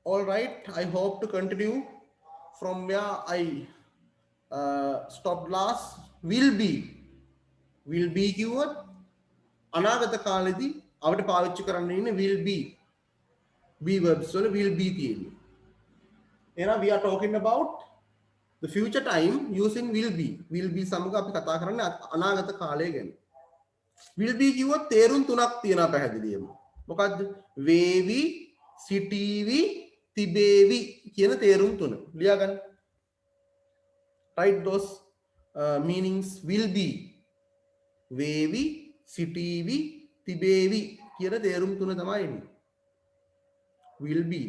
All right, I hope to continue from where I stopped last. Will be කිව්වොත් අනාගත කාලෙදී අපිට පාවිච්චි කරන්න ඉන්නේ will be verbs වල will be තියෙන්නේ. එහෙනම් we are talking about the future time using will be සමග අපි කතා කරන්නේ අනාගත කාලය ගැන. will be කිව්වොත් තේරුම් තුනක් තියෙනවා පැහැදිලිවම. මොකද්ද? වේවි, සිටීවි, තිබේවි කියන තේරුම් තුන. ලියා ගන්න. Write those meanings. Will be වේවි, සිටීවි, තිබේවි කියන තේරුම් තුන තමයි එන්නේ. will be.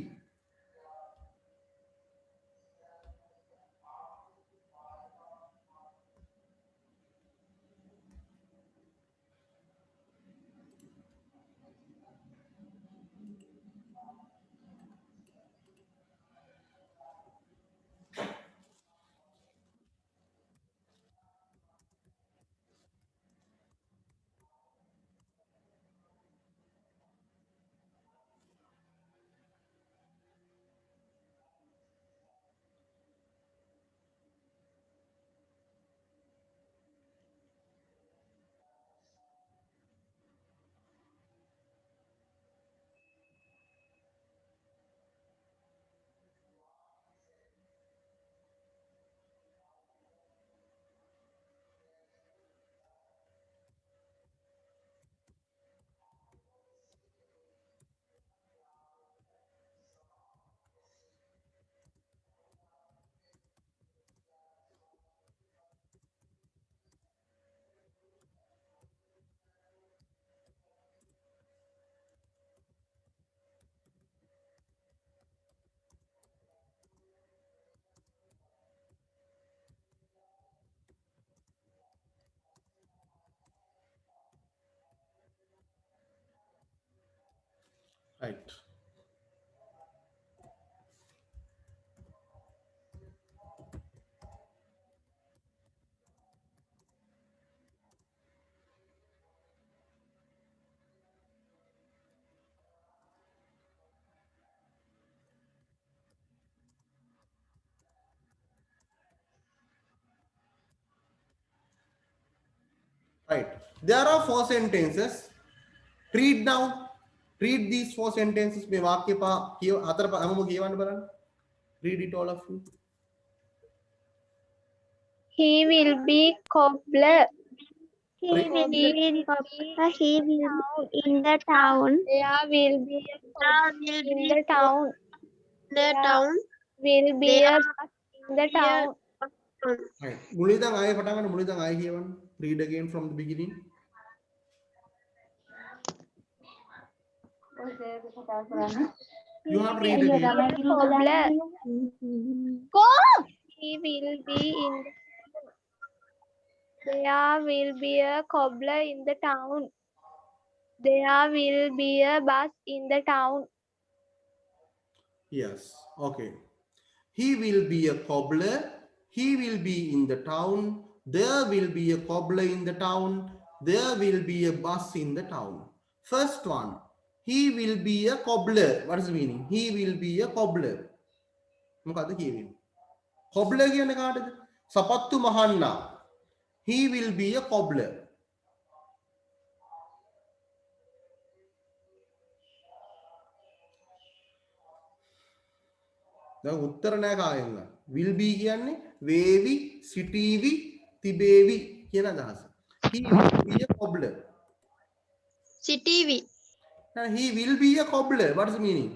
Right. Right. There are four sentences. Read now. Read these four sentences. මේ වාක්‍ය පහ හතර හැමෝම කියවන්න බලන්න. Read it all of you. He will be cobbler. He will be cobbler. He will be in the town. There will be a cobbler in the town. The town will be a in the town. Right. මුලින්දන් ආයෙ පටන් ගන්න මුලින්දන් ආයෙ කියවන්න. Read again from the beginning. You have to read again. Cobbler. He will be in the There will be a cobbler in the town. There will be a bus in the town. Yes. Okay. He will be a cobbler. He will be in the town. There will be a cobbler in the town. There will be a bus in the town. First one. He will be a cobbler. What is the meaning? He will be a cobbler. මොකද්ද කියවෙන්නේ? cobbler කියන්නේ කාටද? සපත්තු මහන්නා. He will be a cobbler. දැන් උත්තර නැහැ කාගෙන්ද? will be කියන්නේ වේවි, සිටීවි, තිබේවි කියන අදහස. He will be a cobbler. සිටීවි. Now he will be a cobbler. What is the meaning?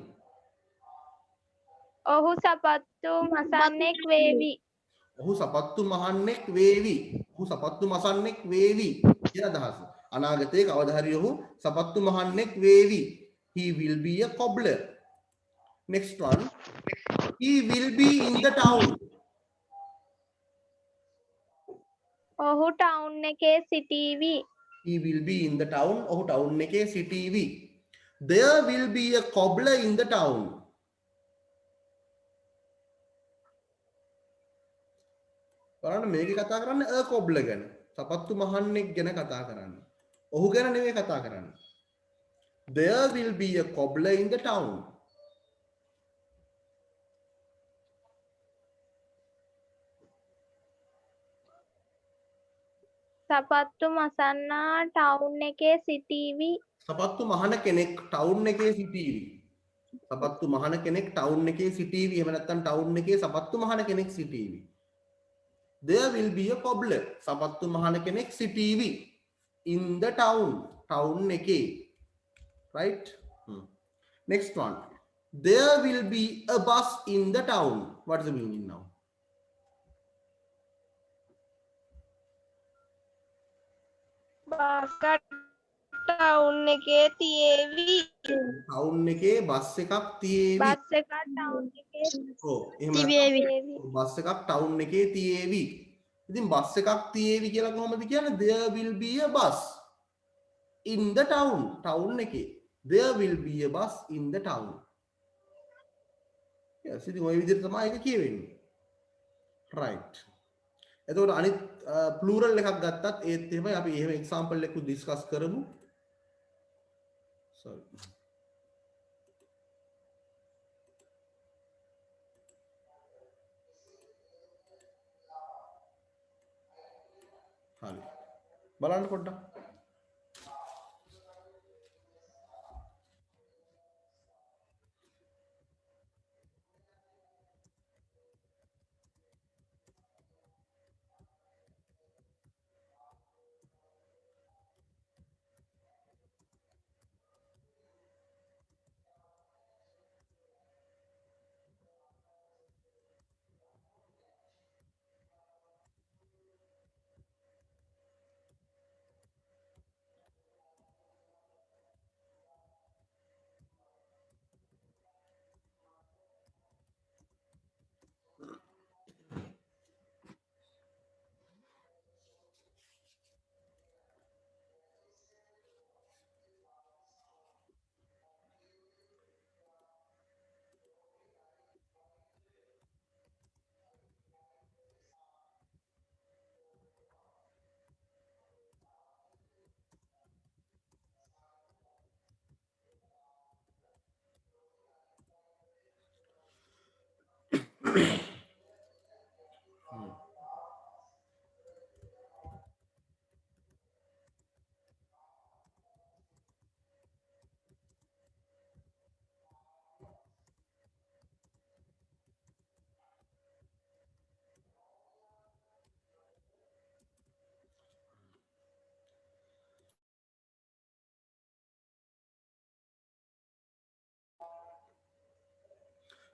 ඔහු සපත්තු මසන්නෙක් වේවි. ඔහු සපත්තු මහන්නෙක් වේවි. ඔහු සපත්තු මසන්නෙක් වේවි කියන අදහස. අනාගතයේ කවදා හරි ඔහු සපත්තු මහන්නෙක් වේවි. He will be a cobbler. Next one. He will be in the town. ඔහු ටවුන් එකේ සිටීවි. He will be in the town. ඔහු ටවුන් එකේ සිටීවි. There will be a cobbler in the town. බලන්න මේකේ කතා කරන්නේ a cobbler ගැන. සපත්තු මහන්නෙක් ගැන කතා කරන්නේ. ඔහු ගැන නෙමෙයි කතා කරන්නේ. There will be a cobbler in the town. සපත්තු මසන්නා ටවුන් එකේ සිටීවි. සපත්තු මහන කෙනෙක් ටවුන් එකේ සිටීවි. සපත්තු මහන කෙනෙක් ටවුන් එකේ සිටීවි. එහෙම නැත්නම් ටවුන් එකේ සපත්තු මහන කෙනෙක් සිටීවි. There will be a cobbler. සපත්තු මහන කෙනෙක් සිටීවි. In the town. Town එකේ. Right? Next one. There will be a bus in the town. What is the meaning now? Bus town එකේ තියේවි. ටවුන් එකේ බස් එකක් තියේවි. බස් එකක් ටවුන් එකේ ඔව් එහෙම තිබේවි. බස් එකක් ටවුන් එකේ තියේවි. ඉතින් බස් එකක් තියේවි කියලා කොහොමද කියන්නේ? There will be a bus in the town. Town එකේ. There will be a bus in the town. Yes, ඉතින් ওই විදිහට තමයි ඒක කියවෙන්නේ. Right. එතකොට අනිත් ප්ලූරල් එකක් ගත්තත් ඒත් එහෙමයි. අපි එහෙම එක්සැම්පල් එකක් ඩිස්කස් කරමු. Sorry. හරි. බලන්න පොඩ්ඩක්.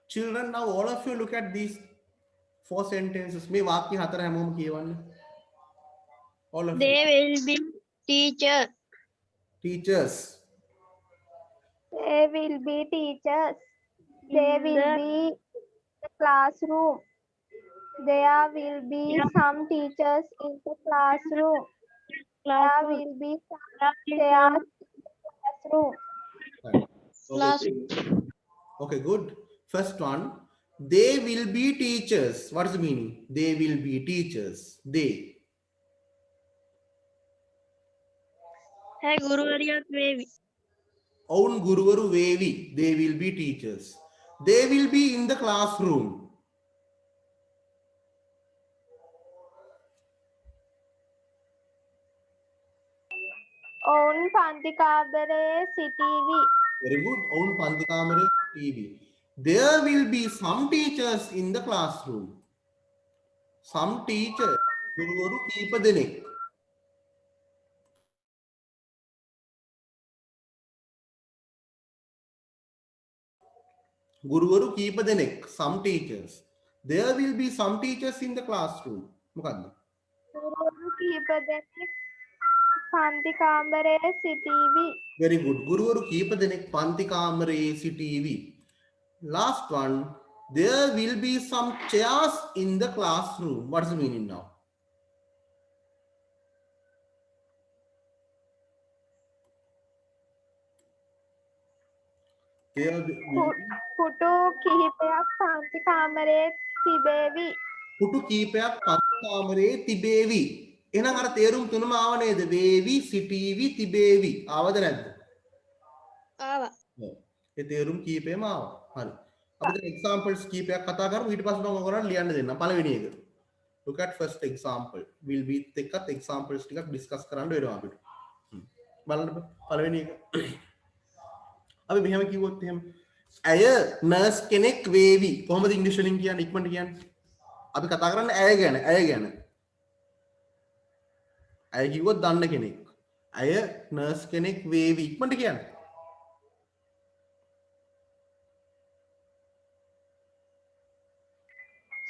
Children, now all of you look at these 4 sentences. මේ වාක්‍ය හතර හැමෝම කියවන්න. All of you. They will be teachers. Teachers. They will be teachers. They will be the classroom. There will be some teachers in the classroom. There will be some chairs in the classroom. Okay, good. First one. They will be teachers. What is the meaning? They will be teachers. They. Hey, ගුරුවරියක් වේවි. Own ගුරුවරු වේවි. They will be teachers. They will be in the classroom. ඔවුන් පන්ති කාමරයේ සිටීවි. Very good. Own පන්ති කාමරයේ TV. There will be some teachers in the classroom. Some teachers. ගුරුවරු කීප දෙනෙක්. ගුරුවරු කීප දෙනෙක්. Some teachers. There will be some teachers in the classroom. මොකද්ද? ගුරුවරු කීප දෙනෙක් පන්ති කාමරයේ සිටීවි. Very good. ගුරුවරු කීප දෙනෙක් පන්ති කාමරයේ සිටීවි. Last one. There will be some chairs in the classroom. What is the meaning now? There will පුටු කිහිපයක් පන්ති කාමරයේ තිබේවි. පුටු කීපයක් පන්ති කාමරයේ තිබේවි. එහෙනම් අර තේරුම් තුනම ආව නේද? වේවි, සිටීවි, තිබේවි. ආවද නැද්ද? ආවා. ඔව්. ඒ තේරුම් කීපෙම ආවා. හරි. අපි දැන් එක්සැම්පල්ස් කීපයක් කතා කරමු. ඊට පස්සේ මම ඔයගොල්ලන්ට ලියන්න දෙන්නම්. පළවෙනි එක. Look at first example. We'll be thicker examples discuss කරන්න වෙනවා අපිට. බලන්න පළවෙනි එක. අපි මෙහෙම කිව්වොත් එහෙම ඇය නර්ස් කෙනෙක් වේවි. කොහොමද ඉංග්‍රීසි වලින් කියන්නේ ඉක්මනට කියන්නේ? අපි කතා කරන්නේ ඇය ගැන. ඇය කිව්වොත් දන්න කෙනෙක්. ඇය නර්ස් කෙනෙක් වේවි. ඉක්මනට කියන්නේ.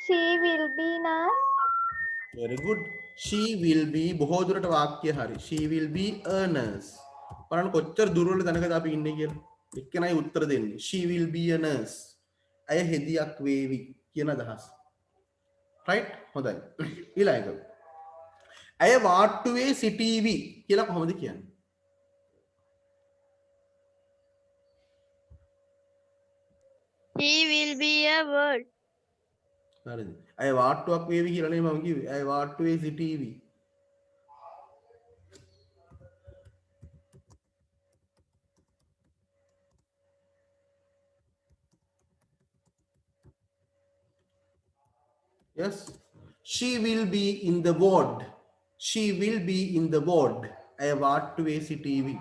She will be nurse. Very good. She will be බොහෝ දුරට වාක්‍ය හරි. She will be a nurse. බලන්න කොච්චර දුරවල දැනගද අපි ඉන්නේ කියලා. එක්කෙනයි උත්තර දෙන්නේ. She will be a nurse. ඇය හෙදියක් වේවි කියන අදහස. right? හොඳයි. ඊළඟ එක. ඇය වාට්ටුවේ සිටීවි කියලා කොහොමද කියන්නේ? He will be a word. හරිද? ඇය වාට්ටුවක් වේවි කියලා නේ මම කිව්වේ. ඇය වාට්ටුවේ සිටීවි. Yes. She will be in the ward. She will be in the ward. ඇය වාට්ටුවේ සිටීවි.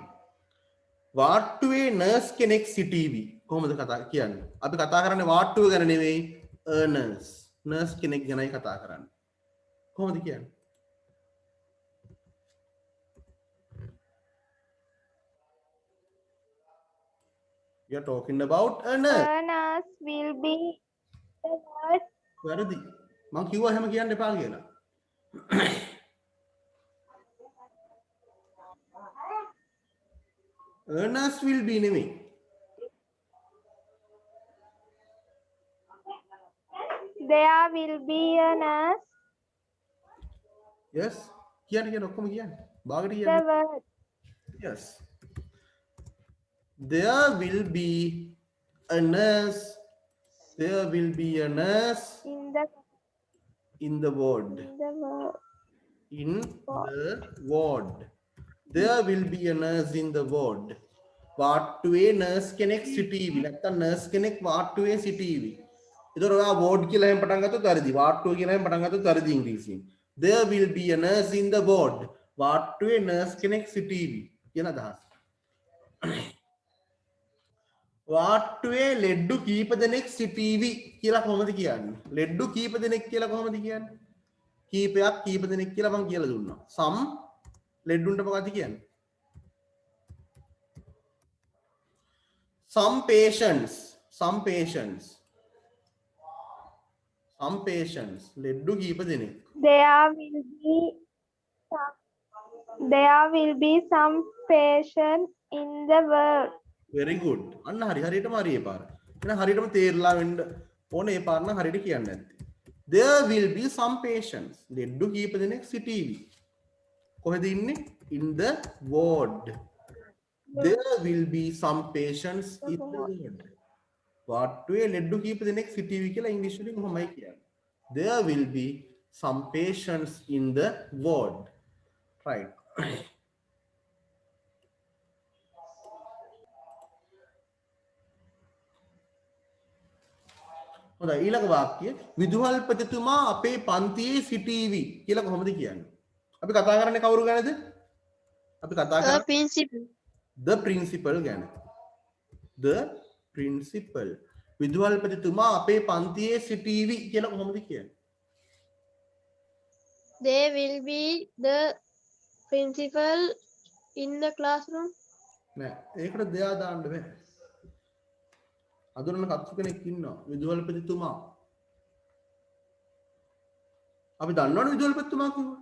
වාට්ටුවේ නර්ස් කෙනෙක් සිටීවි. කොහොමද කතා කියන්නේ? අපි කතා කරන්නේ වාට්ටුව ගැන නෙවෙයි. a nurse. නර්ස් කෙනෙක් ගැනයි කතා කරන්නේ. කොහොමද කියන්නේ? We are talking about a nurse. A nurse will be the word. වැරදි. මම කිව්වා එහෙම කියන්න එපා කියලා. a nurse will be නෙමෙයි. There will be a nurse. yes. කියන්න ඔක්කොම කියන්න. බාගට The කියන්න. word. yes. There will be a nurse. There will be a nurse In the in the ward. word. In the ward. There will be a nurse in the ward. වාට්ටුවේ nurse කෙනෙක් සිටීවි. නැත්තම් nurse කෙනෙක් වාට්ටුවේ සිටීවි. ඒතර ඔයා ward කියලා එහෙම පටන් ගත්තොත් හරිදි. වාට්ටුව කියලා එහෙම පටන් ගත්තොත් හරිදි ඉංග්‍රීසියෙන්. There will be a nurse in the ward. වාට්ටුවේ nurse කෙනෙක් සිටීවි කියන අදහස. වාට්ටුවේ ලෙඩ්ඩු කීප දෙනෙක් සිටීවි කියලා කොහොමද කියන්නේ? ලෙඩ්ඩු කීප දෙනෙක් කියලා කොහොමද කියන්නේ? කීපයක් කීප දෙනෙක් කියලා මම කියලා දුන්නා. some ලෙඩ්ඩුන්ට මොකක්ද කියන්නේ? some patients ලෙඩ්ඩු කීප දෙනෙක්. There will be some patients in the world. very good. අන්න හරියටම හරි ඒ පාර. එහෙනම් හරියටම තේරලා වෙන්න ඕනේ ඒ පාර නම් හරියට කියන්න නැත්තේ. There will be some patients. ලෙඩ්ඩු කීප දෙනෙක් සිටීවි. කොහෙද ඉන්නේ? In the ward. There will be some patients in the ward. වාට්ටුවේ ලෙඩ්ඩු කීප දෙනෙක් සිටීවි කියලා ඉංග්‍රීසි වලින් කොහොමයි කියන්නේ? There will be some patients in the ward. Right. හොඳයි ඊළඟ වාක්‍යය විදුහල්පතිතුමා අපේ පන්තියේ සිටීවි කියලා කොහොමද කියන්නේ? අපි කතා කරන්නේ කවුරු ගැනද? අපි කතා The කරන්නේ principal. the principal ගැන. The principal. විදුහල්පතිතුමා අපේ පන්තියේ සිටීවි කියලා කොහොමද කියන්නේ? They will be the principal in the classroom. නෑ ඒකට දෙයා දාන්න බෑ. අඳුරන කප්පු කෙනෙක් ඉන්නවා විදුහල්පතිතුමා. අපි දන්නවනේ විදුහල්පතිතුමා කිව්වා.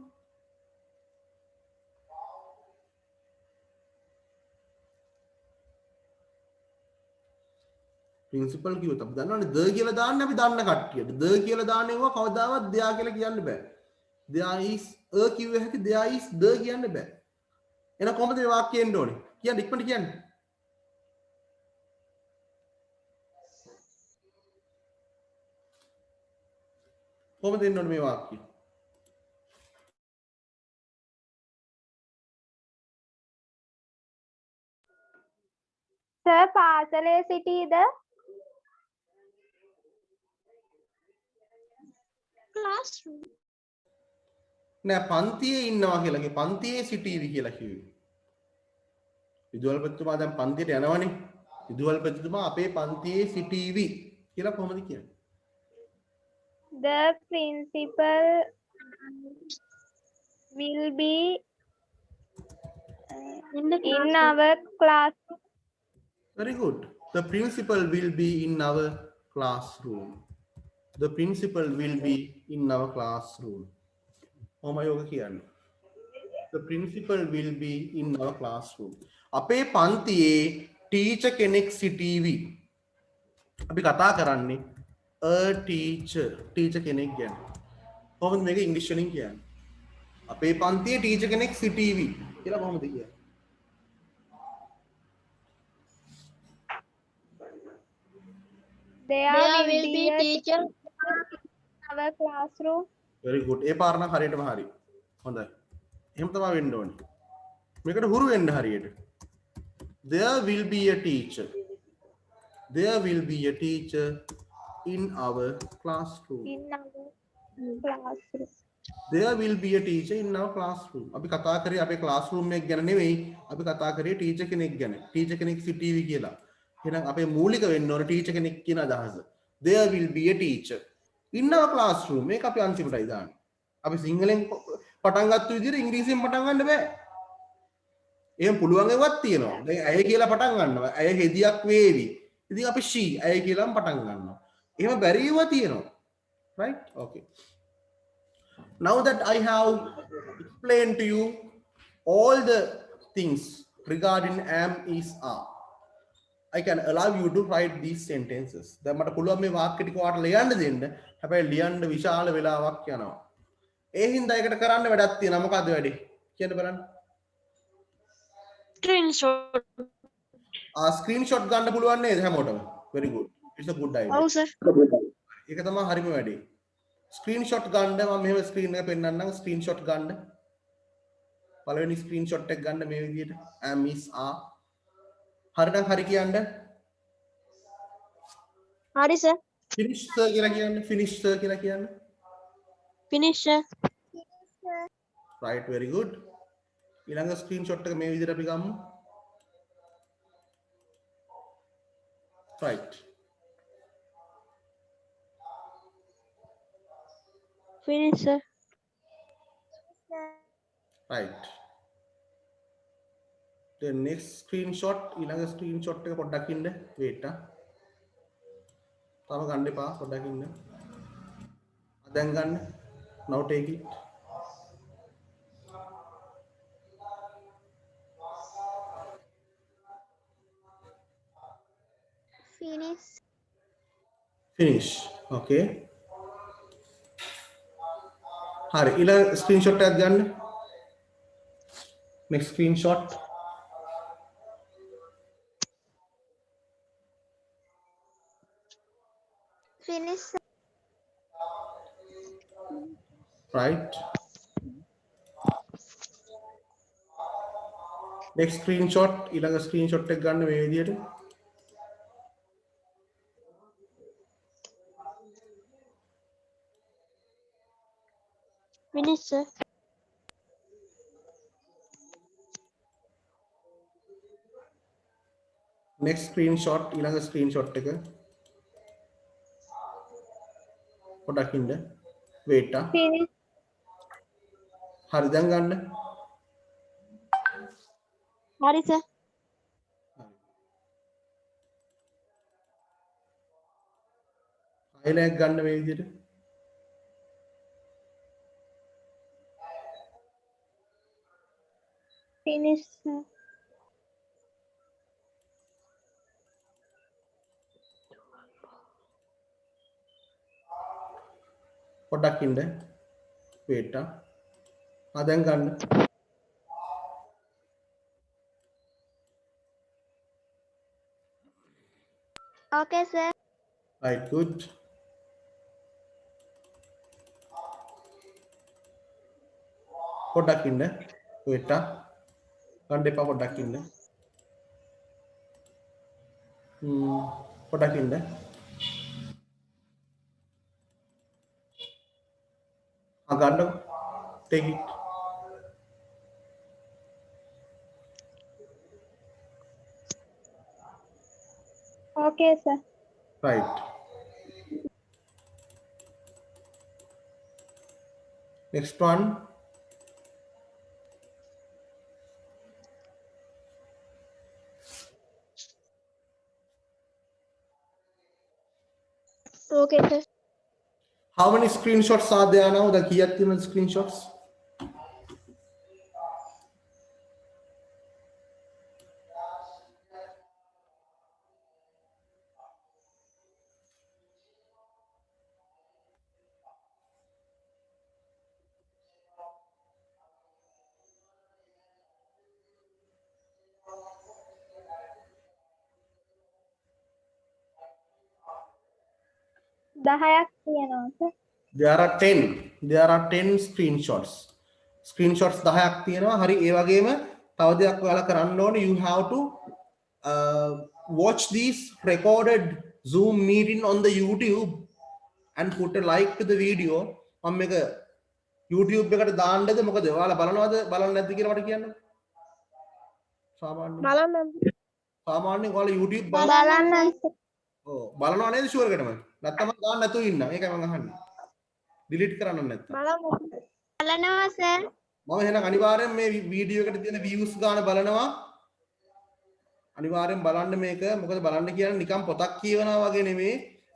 ප්‍රින්සිපල් කිව්වොත් අපි දන්නවනේ ද කියලා දාන්න අපි දන්න කට්ටියට. ද කියලා දාන්නේවා කවදාවත් දෙයා කියලා කියන්න බෑ. there is a කිව්ව හැකි there is the කියන්න බෑ. එහෙනම් කොහොමද මේ වාක්‍යය එන්න ඕනේ? කියන්න ඉක්මනට කියන්න. කොහොමද එන්න ඕනේ මේ වාක්‍යය? Sir, පාසලේ සිටීද? Classroom. නෑ පන්තියේ ඉන්නවා කියලා කිව්වේ. පන්තියේ සිටීවි කියලා කිව්වේ. විදුහල්පතිතුමා දැන් පන්තියට යනවනේ. විදුහල්පතිතුමා අපේ පන්තියේ සිටීවි කියලා කොහොමද කියන්නේ? The principal will be in our class. Very good. The principal will be in our classroom. The principal will be in our classroom. කොහොමද කියන්නේ? The principal will be in our classroom. අපේ පන්තියේ ටීචර් කෙනෙක් සිටීවි. අපි කතා කරන්නේ a teacher කෙනෙක් ගැන. කොහොමද මේක ඉංග්‍රීසි වලින් කියන්නේ? අපේ පන්තියේ ටීචර් කෙනෙක් සිටීවි කියලා කොහොමද කියන්නේ? There will be a teacher. in our classroom. very good. ඒ පාර නම් හරියටම හරි. හොඳයි. එහෙම තමයි වෙන්න ඕනේ. මේකට හුරු වෙන්න හරියට. There will be a teacher. There will be a teacher in our classroom. In our classroom. There will be a teacher in our classroom. අපි කතා කරේ අපේ classroom එක ගැන නෙවෙයි. අපි කතා කරේ teacher කෙනෙක් ගැන. teacher කෙනෙක් සිටීවි කියලා. එහෙනම් අපේ මූලික වෙන්න ඕන teacher කෙනෙක් කියන අදහස. There will be a teacher in our classroom. මේක අපි අන්තිමටයි දාන්නේ. අපි සිංහලෙන් පටන් ගත්ත විදිහට ඉංග්‍රීසියෙන් පටන් ගන්න බෑ. එහෙම පුළුවන් ඒවත් තියෙනවා. දැන් ඇය කියලා පටන් ගන්නවා. ඇය හෙදියක් වේවි. ඉතින් අපි she ඇය කියලාම පටන් ගන්නවා. එහෙම බැරි ඒවා තියෙනවා. Right? Okay. Now that I have explained to you all the things regarding am, is, are, I can allow you to write these sentences. දැන් මට පුළුවන් මේ වාක්‍ය ටික ඔයාලට ලියන්න දෙන්න. හැබැයි ලියන්න විශාල වෙලාවක් යනවා. ඒ හින්දා ඒකට කරන්න වැඩක් තියෙනවා. මොකද්ද වැඩේ? කියන්න බලන්න. Screenshot. ස්ක්‍රීන්ෂොට් ගන්න පුළුවන් නේද හැමෝටම? very good. It's a good idea. Oh, sir. ඒක තමයි හරිම වැඩේ. ස්ක්‍රීන්ෂොට් ගන්න මම මෙහෙම ස්ක්‍රීන් එක පෙන්නන්නම් ස්ක්‍රීන්ෂොට් ගන්න. පළවෙනි ස්ක්‍රීන්ෂොට් එක ගන්න මේ විදිහට am, is, are. හරිනම් හරි කියන්න. Hari, sir. finish sir කියලා කියන්න. finish sir කියලා කියන්න. Finish, sir. right, very good. ඊළඟ ස්ක්‍රීන්ෂොට් එක මේ විදිහට අපි ගමු. right. Finish, sir. right. the next screenshot ඊළඟ screenshot එක පොඩ්ඩක් ඉන්න wait තව ගන්න එපා පොඩ්ඩක් ඉන්න දැන් ගන්න now take it finish okay හරි ඊළඟ screenshot එකක් ගන්න next screenshot Finish. right next screenshot ඊළඟ screenshot එක ගන්න මේ විදිහට Finish, sir. next screenshot ඊළඟ screenshot එක පොඩ්ඩක් ඉන්න wait Finish. හරි දැන් ගන්න Hari, sir. highlight ගන්න මේ විදිහට Finish. පොඩ්ඩක් ඉන්න wait දැන් ගන්න Okay, sir. right good පොඩ්ඩක් ඉන්න wait ගන්න එපා පොඩ්ඩක් ඉන්න පොඩ්ඩක් ඉන්න ගන්න Take it. Okay, sir. Right. Next one. Okay, sir. How many screenshots are there now? The key screenshots. දහයක් තියෙනවා sir. There are 10. There are 10 screenshots. Screenshots 10ක් තියෙනවා. හරි ඒ වගේම තව දෙයක් ඔයාලා කරන්න ඕනේ. You have to watch these recorded Zoom meeting on the YouTube and put a like to the video. මම මේක YouTube එකට දාන්නද මොකද ඔයාලා බලනවද බලන්නේ නැද්ද කියලා මට කියන්න. සාමාන්‍යයෙන් සාමාන්‍යයෙන් ඔයාලා YouTube බලන්න sir. ඔව් බලනව නේද ෂුවර් එකටම? නැත්තම් මම දාන්න නැතුව ඉන්න. ඒකයි මම අහන්නේ. delete කරන්න නැත්තම්. බලනවා sir. මම එහෙනම් අනිවාර්යෙන් මේ වීඩියෝ එකට තියෙන views ගාන බලනවා. අනිවාර්යෙන් බලන්න මේක. මොකද බලන්න කියන්නේ නිකන් පොතක් කියවනවා වගේ නෙමෙයි.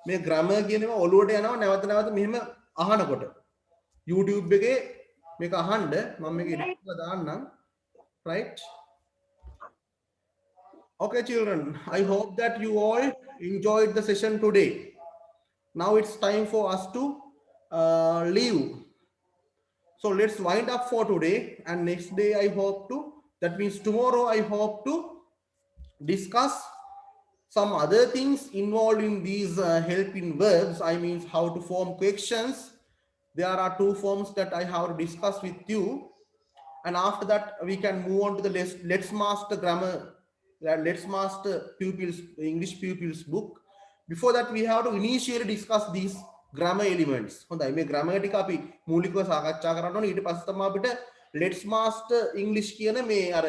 මේ grammar කියනවා ඔලුවට යනවා නැවත නැවත මෙහෙම අහනකොට. YouTube එකේ මේක අහන්න මම මේක edit කරලා දාන්නම්. Right? Okay children, I hope that you all enjoyed the session today. Now it's time for us to leave. So let's wind up for today, and next day I hope to, that means tomorrow I hope to discuss some other things involved in these helping verbs. I mean how to form questions. There are 2 forms that I have to discuss with you, and after that we can move on to the Let's Master Grammar, Let's Master Pupils, English Pupils book. Before that we have to initially discuss these grammar elements. හොඳයි මේ grammar ටික අපි මූලිකව සාකච්ඡා කරන්න ඕනේ. ඊට පස්සේ තමයි අපිට Let's Master English කියන මේ අර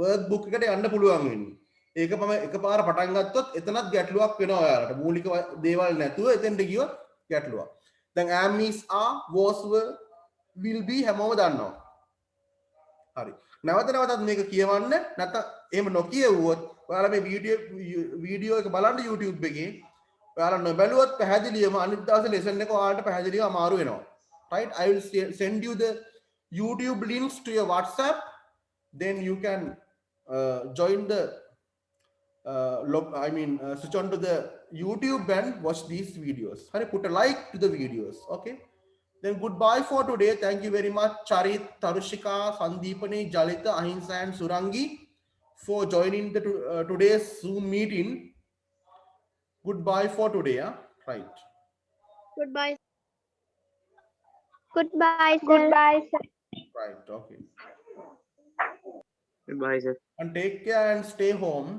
work book එකට යන්න පුළුවන් වෙන්නේ. ඒක මම එකපාර පටන් ගත්තොත් එතනත් ගැටලුවක් වෙනවා ඔයාලට. මූලික දේවල් නැතුව එතෙන්ට ගියොත් ගැටලුවක්. දැන් am is are was were will be හැමෝම දන්නවා. හරි. නැවත නැවතත් මේක කියවන්න නැත්නම් එහෙම නොකියවුවොත් ඔයාලා මේ වීඩියෝ එක බලන්න YouTube එකේ ඔයාලා නොබැලුවොත් පැහැදිලිවම අනිත් දවසේ lesson එක ඔයාලට පැහැදිලිව අමාරු වෙනවා. Right? I will send you the YouTube links to your WhatsApp. Then you can join the switch on to the YouTube and watch these videos. Hurry, put a like to the videos. Okay. Then goodbye for today. Thank you very much, Charit, Tarushika, Sandeepani, Jalita, Ahimsa, and Surangi for joining the today's Zoom meeting. Goodbye for today. Huh? Right. Goodbye. Goodbye sir. Goodbye sir. Right. Okay. Goodbye, sir. And take care and stay home.